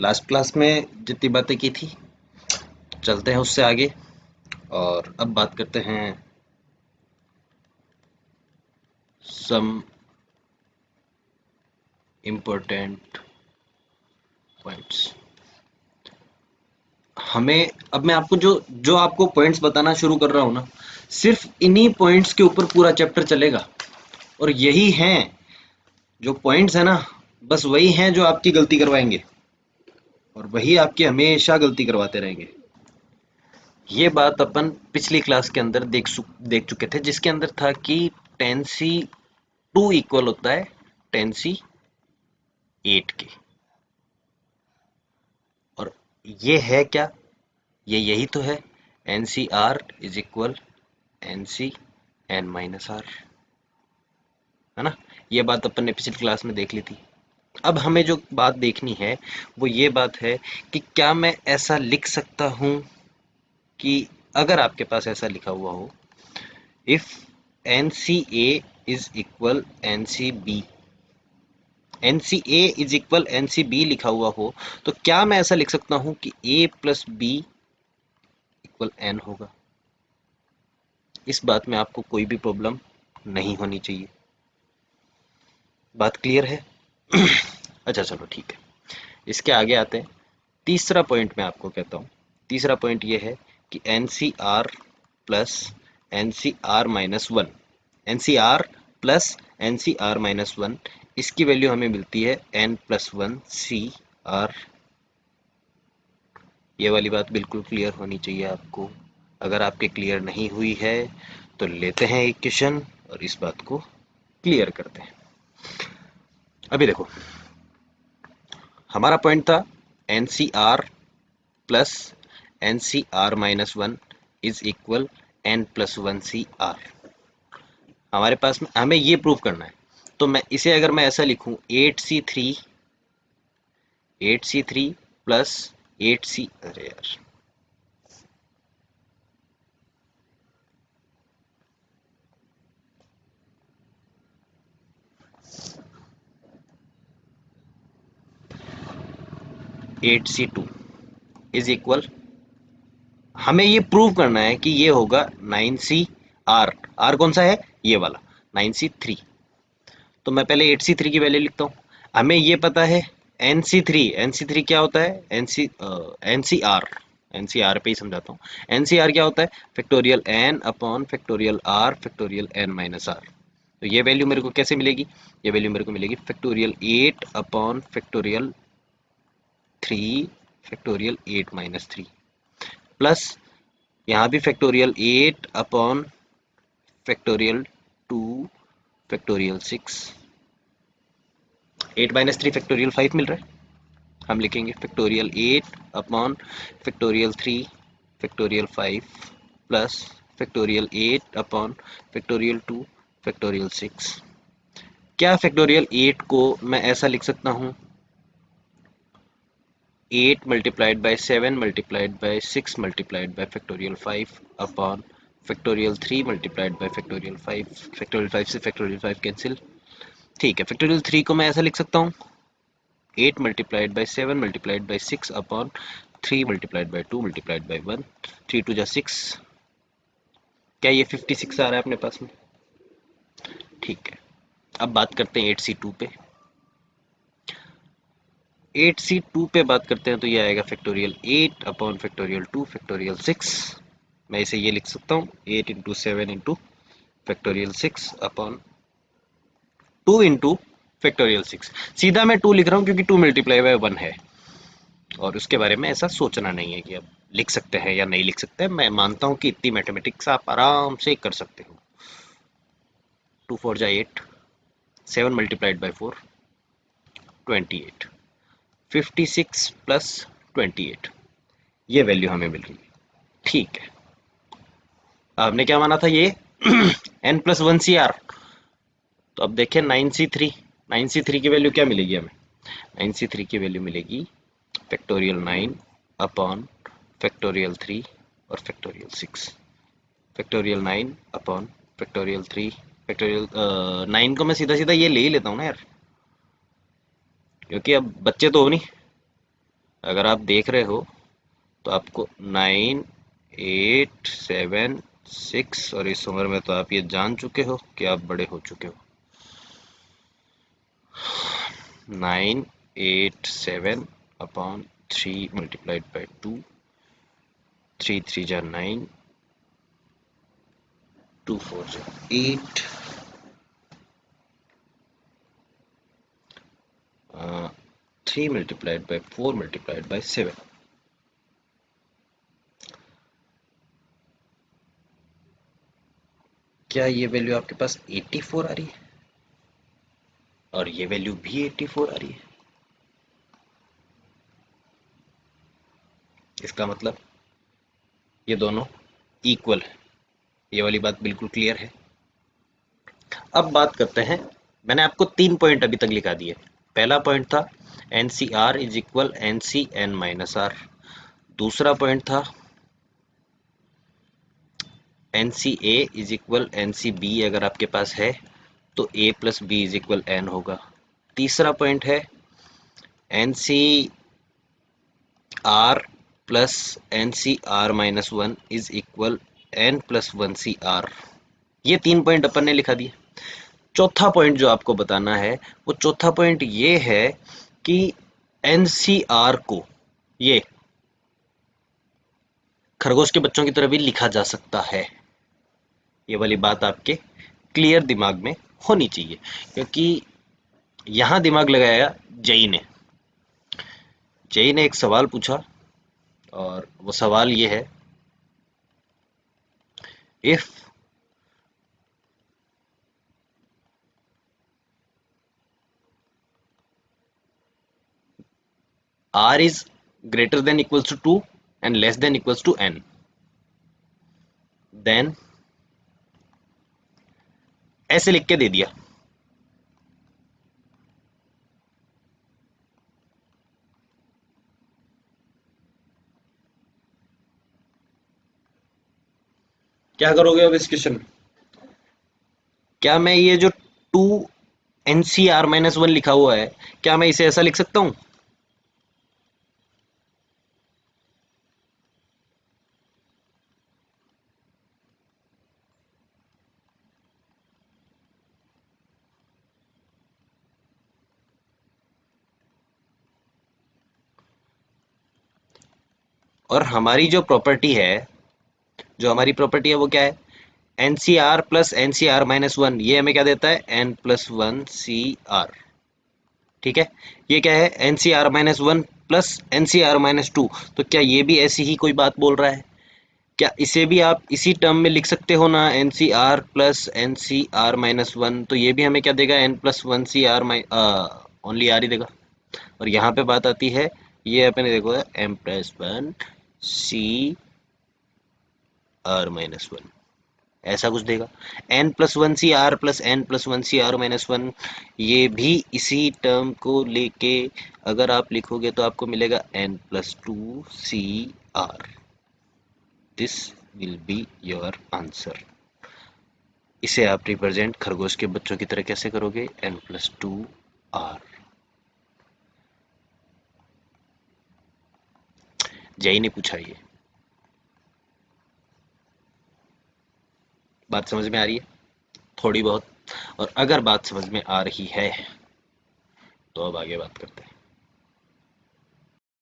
Last class में जितनी बातें की थी चलते हैं उससे आगे। और अब बात करते हैं सम इम्पोर्टेंट पॉइंट्स। हमें अब मैं आपको जो जो आपको पॉइंट्स बताना शुरू कर रहा हूं ना, सिर्फ इन्हीं पॉइंट्स के ऊपर पूरा चैप्टर चलेगा। और यही हैं जो पॉइंट्स है ना, बस वही हैं जो आपकी गलती करवाएंगे और वही आपकी हमेशा गलती करवाते रहेंगे। ये बात अपन पिछली क्लास के अंदर देख चुके थे, जिसके अंदर था कि टेन सी टू इक्वल होता है टेन सी एट के। और ये है क्या? ये यही तो है, N C R is equal N C N minus R, है ना। ये बात अपन ने पिछली क्लास में देख ली थी। अब हमें जो बात देखनी है वो ये बात है कि क्या मैं ऐसा लिख सकता हूं कि अगर आपके पास ऐसा लिखा हुआ हो, if N C A is equal N C B, N C A is equal N C B लिखा हुआ हो, तो क्या मैं ऐसा लिख सकता हूं कि ए प्लस बी इक्वल एन होगा? इस बात में आपको कोई भी प्रॉब्लम नहीं होनी चाहिए। बात क्लियर है? अच्छा चलो ठीक है, इसके आगे आते हैं। तीसरा पॉइंट मैं आपको कहता हूँ। तीसरा पॉइंट ये है कि N C are plus N C are minus one, N C are plus N C are minus one, इसकी वैल्यू हमें मिलती है N plus one C R. ये वाली बात बिल्कुल क्लियर होनी चाहिए आपको। अगर आपके क्लियर नहीं हुई है तो लेते हैं एक क्वेश्चन और इस बात को क्लियर करते हैं। अभी देखो, हमारा पॉइंट था N C are plus N C are minus one is equal N plus one C R. हमारे पास में हमें ये प्रूव करना है। तो मैं इसे अगर मैं ऐसा लिखूं, eight C three plus eight C, अरे यार, eight C two is equal, हमें ये प्रूव करना है कि ये होगा नाइन सी आर। आर कौन सा है? ये वाला, नाइन सी थ्री। तो मैं पहले एट सी थ्री की वैल्यू लिखता हूँ। हमें ये पता है N C three, N C three क्या होता है? N C R, N C R पे ही समझाता हूँ। एन सी आर क्या होता है? Factorial N upon factorial R factorial N minus R. तो ये वैल्यू मेरे को कैसे मिलेगी? ये वैल्यू मेरे को मिलेगी factorial eight upon factorial three factorial eight minus three, plus यहाँ भी factorial eight upon factorial two factorial six. Eight minus three factorial five मिल रहा है। हम लिखेंगे factorial eight upon factorial three factorial five plus factorial eight upon factorial two factorial six. क्या factorial eight को मैं ऐसा लिख सकता हूँ, eight multiplied by seven multiplied by six multiplied by factorial five upon factorial three multiplied by factorial five. Factorial five से factorial five cancel. ठीक है, फैक्टोरियल थ्री को मैं ऐसा लिख सकता हूँ, eight multiplied by seven multiplied by six upon three multiplied by two multiplied by one. Three two जा सिक्स, क्या ये 56 आ रहा है अपने पास में? ठीक है, अब बात करते हैं एट सी टू पे। एट सी टू पे बात करते हैं तो ये आएगा factorial eight upon factorial two factorial six. मैं इसे ये लिख सकता हूँ, eight into seven into factorial six upon two into factorial six. सीधा मैं टू लिख रहा हूँ क्योंकि टू मल्टीप्लाई बाय वन है और उसके बारे में ऐसा सोचना नहीं है कि अब लिख सकते हैं या नहीं लिख सकते हैं। मैं मानता हूं कि इतनी मैथमेटिक्स आप आराम से कर सकते हो। टू फोर जा eight, seven multiplied by four 28, 56 plus 28, ये वैल्यू हमें मिल रही है। ठीक है, आपने क्या माना था ये N plus one C R. तो अब देखें nine C three, nine C three की वैल्यू क्या मिलेगी हमें? नाइन सी थ्री की वैल्यू मिलेगी factorial nine upon factorial three और factorial six. Factorial nine upon factorial three factorial nine को मैं सीधा सीधा ये ले ही लेता हूँ ना यार, क्योंकि अब बच्चे तो हो नहीं। अगर आप देख रहे हो तो आपको 9, 8, 7, 6 और इस उम्र में तो आप ये जान चुके हो कि आप बड़े हो चुके हो। 9, 8, 7 अपॉन 3 मल्टीप्लाइड बाई 2, 3 3 जा 9, 2 4 जा 8, 3 मल्टीप्लाइड बाई 4 मल्टीप्लाइड बाई 7। क्या ये वैल्यू आपके पास 84 आ रही है? और ये वैल्यू भी 84 आ रही है। इसका मतलब ये दोनों इक्वल है। ये वाली बात बिल्कुल क्लियर है। अब बात करते हैं, मैंने आपको 3 पॉइंट अभी तक लिखा दिए। पहला पॉइंट था N C R is equal N C N minus R. दूसरा पॉइंट था N C A is equal N C B, अगर आपके पास है तो A plus B is equal N होगा। तीसरा पॉइंट है N C are plus N C are minus one is equal N plus one C R. ये 3 point अपन ने लिखा दिए। चौथा पॉइंट जो आपको बताना है वो चौथा पॉइंट ये है कि एनसीआर को ये खरगोश के बच्चों की तरह भी लिखा जा सकता है। ये वाली बात आपके क्लियर दिमाग में होनी चाहिए, क्योंकि यहां दिमाग लगाया जई ने। जई ने एक सवाल पूछा और वो सवाल ये है, if r is greater than equals to 2 and less than equals to n, then ऐसे लिख के दे दिया। क्या करोगे अब इस क्वेश्चन में? क्या मैं ये जो 2 n C are minus one लिखा हुआ है, क्या मैं इसे ऐसा लिख सकता हूं? और हमारी जो प्रॉपर्टी है, जो हमारी प्रॉपर्टी है वो क्या है? N C are plus N C are minus one, ये हमें क्या देता है? N plus one C r. ठीक है। ये क्या है? N C are minus one plus N C are minus two. तो क्या ये भी ऐसी ही कोई बात बोल रहा है? क्या इसे भी आप इसी टर्म में लिख सकते हो ना? N C are plus N C are minus one, तो ये भी हमें क्या देगा? N plus one C R only R ही देगा। और यहाँ पे बात आती है, ये अपने देखो m plus one C are minus one, ऐसा कुछ देगा। N plus one C are plus n plus one C are minus one, ये भी इसी टर्म को लेके अगर आप लिखोगे तो आपको मिलेगा n plus two C r. This will be your answer. इसे आप रिप्रेजेंट खरगोश के बच्चों की तरह कैसे करोगे? N plus two r. Jay ने पूछा ये। बात समझ में आ रही है थोड़ी बहुत? और अगर बात समझ में आ रही है तो अब आगे बात करते हैं।